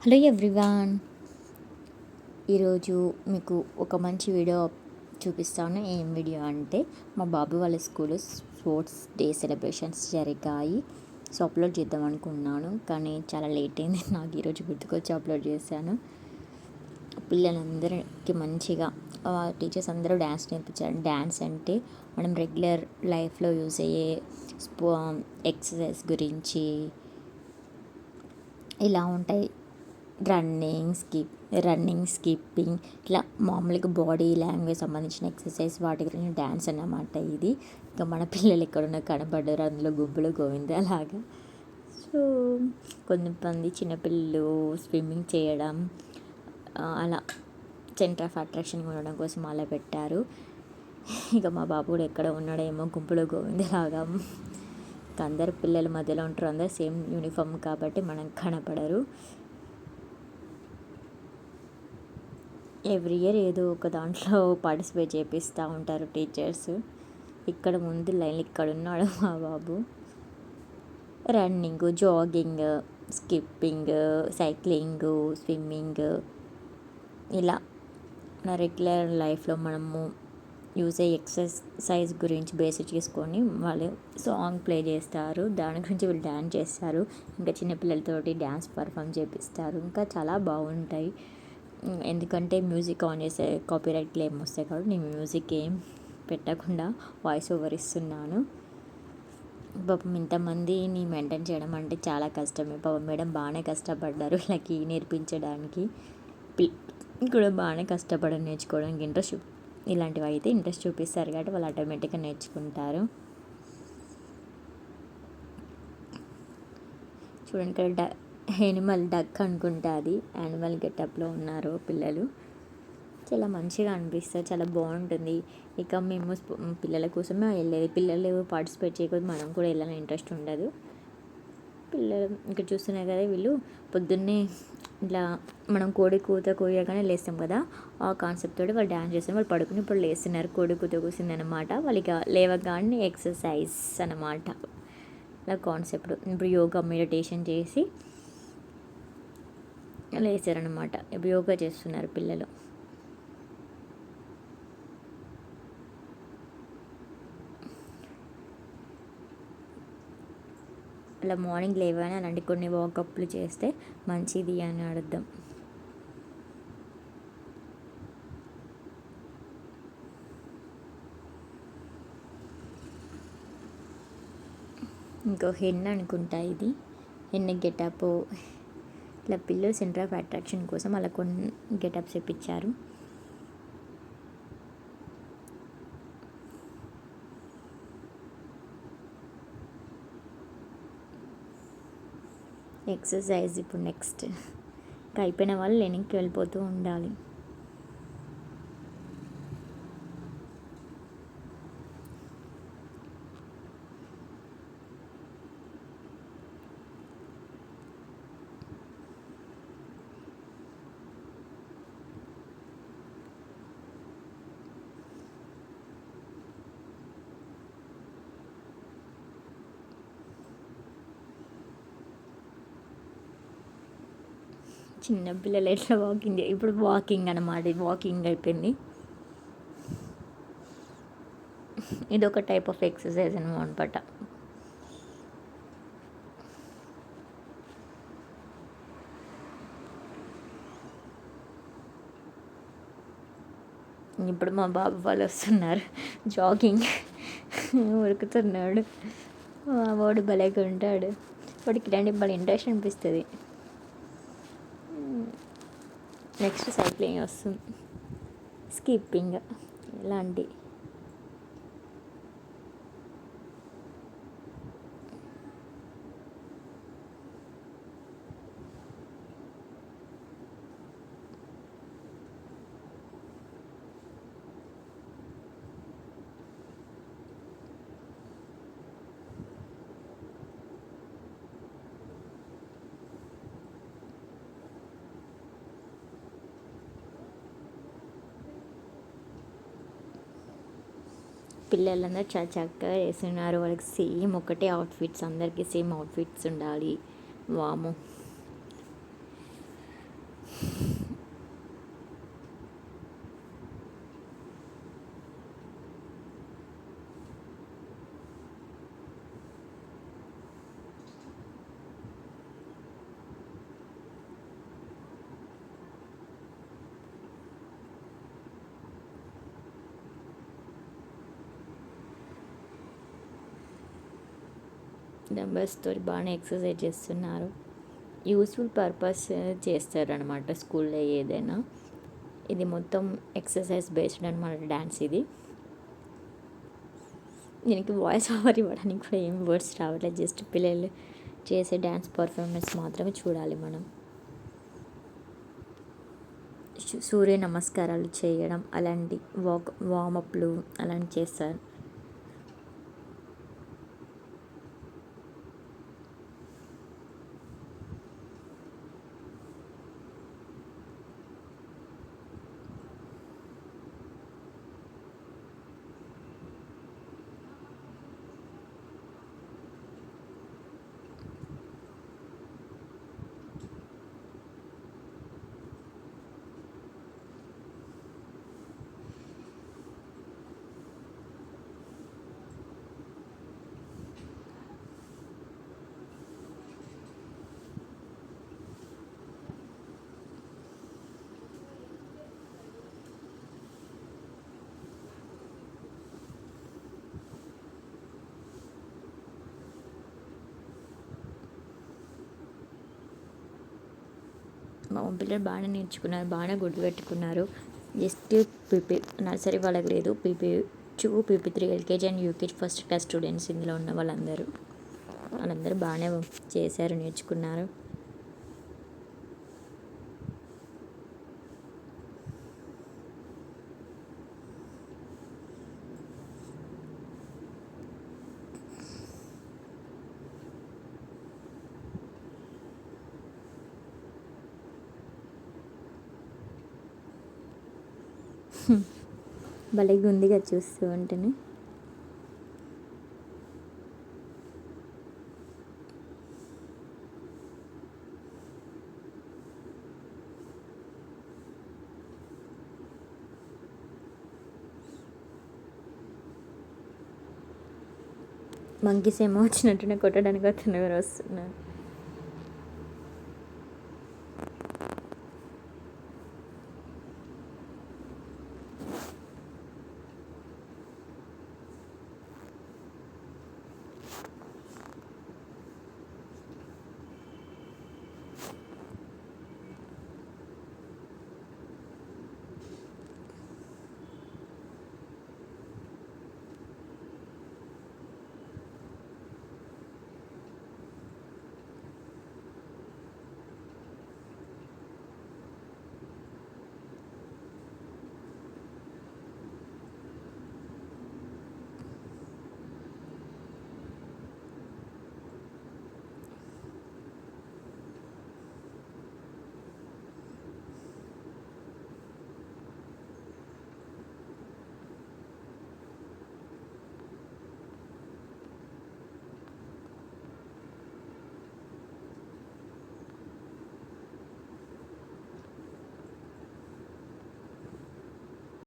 Hello everyone, ఈరోజు మీకు ఒక మంచి వీడియో చూపిస్తాను. ఏం వీడియో అంటే మా బాబు వాళ్ళ స్కూల్ స్పోర్ట్స్ డే సెలబ్రేషన్స్ జరిగాయి. సో అప్లోడ్ చేద్దాం అనుకున్నాను, కానీ చాలా లేట్ అయింది. నాకు ఈరోజు గుర్తుకొచ్చి అప్లోడ్ చేశాను. పిల్లలందరికీ మంచిగా టీచర్స్ అందరూ డ్యాన్స్ నేర్పించారు. డ్యాన్స్ అంటే మనం రెగ్యులర్ లైఫ్లో యూజ్ అయ్యే ఎక్సర్సైజ్ గురించి ఇలా ఉంటాయి. రన్నింగ్ స్కిప్పింగ్ ఇట్లా మామూలుగా బాడీ లాంగ్వేజ్ సంబంధించిన ఎక్సర్సైజ్ వాటి గురించి డ్యాన్స్ అన్నమాట. ఇది ఇంకా మన పిల్లలు ఎక్కడున్నా కనపడ్డారు అందులో గుంపులు గోవింద అలాగా. సో కొంతమంది చిన్నపిల్లలు స్విమ్మింగ్ చేయడం, అలా సెంటర్ ఆఫ్ అట్రాక్షన్ ఉండడం కోసం అలా పెట్టారు. ఇక మా బాబు కూడా ఎక్కడ ఉన్నాడేమో గుంపులో గోవిందలాగా. ఇంకా అందరు పిల్లల మధ్యలో ఉంటారు, అందరు సేమ్ యూనిఫామ్ కాబట్టి మనం కనపడరు. ఎవ్రీ ఇయర్ ఏదో ఒక దాంట్లో పార్టిసిపేట్ చేపిస్తూ ఉంటారు టీచర్స్. ఇక్కడ ముందు లైన్ ఇక్కడ ఉన్నాడు మా బాబు. Running, jogging, skipping, cycling, swimming, ఇలా నా రెగ్యులర్ లైఫ్లో మనము యూజ్ అయ్యే ఎక్సర్సైజ్ గురించి బేస్ చేసుకొని వాళ్ళు సాంగ్ ప్లే చేస్తారు. దాని గురించి వీళ్ళు డ్యాన్స్ చేస్తారు. ఇంకా చిన్నపిల్లలతోటి డ్యాన్స్ పర్ఫామ్ చేపిస్తారు. ఇంకా చాలా బాగుంటాయి. ఎందుకంటే మ్యూజిక్ ఆన్ చేసే కాపీరైట్ క్లెయిమ్ వస్తాయి కాబట్టి నేను మ్యూజిక్ ఏం పెట్టకుండా వాయిస్ ఓవర్ ఇస్తున్నాను. పాపం ఇంతమందిని మెయింటైన్ చేయడం అంటే చాలా కష్టమే. పాపం మేడం బాగానే కష్టపడ్డారు వీళ్ళకి నేర్పించడానికి. కూడా బాగానే కష్టపడడం, నేర్చుకోవడానికి ఇంట్రెస్ట్ ఇలాంటివి అయితే ఇంట్రెస్ట్ చూపిస్తారు కాబట్టి వాళ్ళు ఆటోమేటిక్గా నేర్చుకుంటారు. చూడండి ఇక్కడ యానిమల్ డక్ అనుకుంటా, అది యానిమల్ గెటప్లో ఉన్నారు పిల్లలు. చాలా మంచిగా అనిపిస్తుంది, చాలా బాగుంటుంది. ఇక మేము పిల్లల కోసమే వెళ్ళేది. పిల్లలు పార్టిసిపేట్ చేయకపోతే మనం కూడా వెళ్ళాలని ఇంట్రెస్ట్ ఉండదు. పిల్లలు ఇక్కడ చూస్తున్నారు కదా, వీళ్ళు పొద్దున్నే ఇట్లా మనం కోడి కూత కోయగానే లేస్తాం కదా, ఆ కాన్సెప్ట్ తోటి వాళ్ళు డ్యాన్స్ చేస్తారు. వాళ్ళు పడుకుని ఇప్పుడు లేస్తున్నారు. కోడి కూత కూసింది అనమాట. వాళ్ళకి లేవగానే ఎక్సర్సైజ్ అనమాట. అలా కాన్సెప్ట్. ఇప్పుడు యోగా మెడిటేషన్ చేసి లేచారనమాట. ఇప్పుడు యోగా చేస్తున్నారు పిల్లలు. అలా మార్నింగ్ లేవని అలాంటి కొన్ని వాకప్లు చేస్తే మంచిది అని అర్థం. ఇంకో హెన్ అనుకుంటా, ఇది హెన్ గెటప్. ఇట్లా పిల్లలు సెంటర్ ఆఫ్ అట్రాక్షన్ కోసం అలా కొన్ని గెటప్స్ ఇప్పించారు. ఎక్సర్సైజ్ ఇప్పుడు నెక్స్ట్ ఇంకా అయిపోయిన వాళ్ళు వెనక్కి వెళ్ళిపోతూ ఉండాలి. చిన్నపిల్లలు ఎట్లా వాకింగ్, ఇప్పుడు వాకింగ్ అన్నమాట. వాకింగ్ అయిపోయింది. ఇది ఒక టైప్ ఆఫ్ ఎక్సర్సైజ్ అనమాట. ఇప్పుడు మా బాబు వాళ్ళు వస్తున్నారు. జాగింగ్ ఉరుకుతున్నాడు. వాడు భలేగా ఉంటాడు. వాడికి ఇలాంటి భలే ఇంట్రెస్ట్ అనిపిస్తుంది. నెక్స్ట్ సైక్లింగ్ వస్తుంది, స్కిప్పింగ్ ఇలాంటి. పిల్లలందరూ చాలా చక్కగా చేస్తున్నారు. వాళ్ళకి సేమ్ ఒకటే అవుట్ఫిట్స్, అందరికీ సేమ్ అవుట్ఫిట్స్ ఉండాలి. వాము, డంబెల్స్తో బాగానే ఎక్సర్సైజ్ చేస్తున్నారు. యూస్ఫుల్ పర్పస్ చేస్తారనమాట స్కూల్లో ఏదైనా. ఇది మొత్తం ఎక్సర్సైజ్ బేస్డ్ అనమాట డ్యాన్స్ ఇది. దీనికి వాయిస్ ఓవర్ ఇవ్వడానికి కూడా ఏం వర్డ్స్ రావట్లేదు, జస్ట్ పిల్లలు చేసే డ్యాన్స్ పర్ఫార్మెన్స్ మాత్రమే చూడాలి మనం. సూర్య నమస్కారాలు చేయడం అలాంటి వామప్లు అలాంటి చేస్తారు. మా పిల్లలు బాగానే నేర్చుకున్నారు, బాగానే గుర్తుపెట్టుకున్నారు. జస్ట్ పీపీ నర్సరీ వాళ్ళకి లేదు, PP2 PP3 LKG and UKG first class students ఇందులో ఉన్న వాళ్ళందరూ బాగానే చేశారు, నేర్చుకున్నారు. భలేగా ఉందిగా చూస్తూ ఉంటేనే. మంకీస్ ఏమో వచ్చినట్టునే కొట్టడానికి అతను ఎవరు వస్తున్నారు.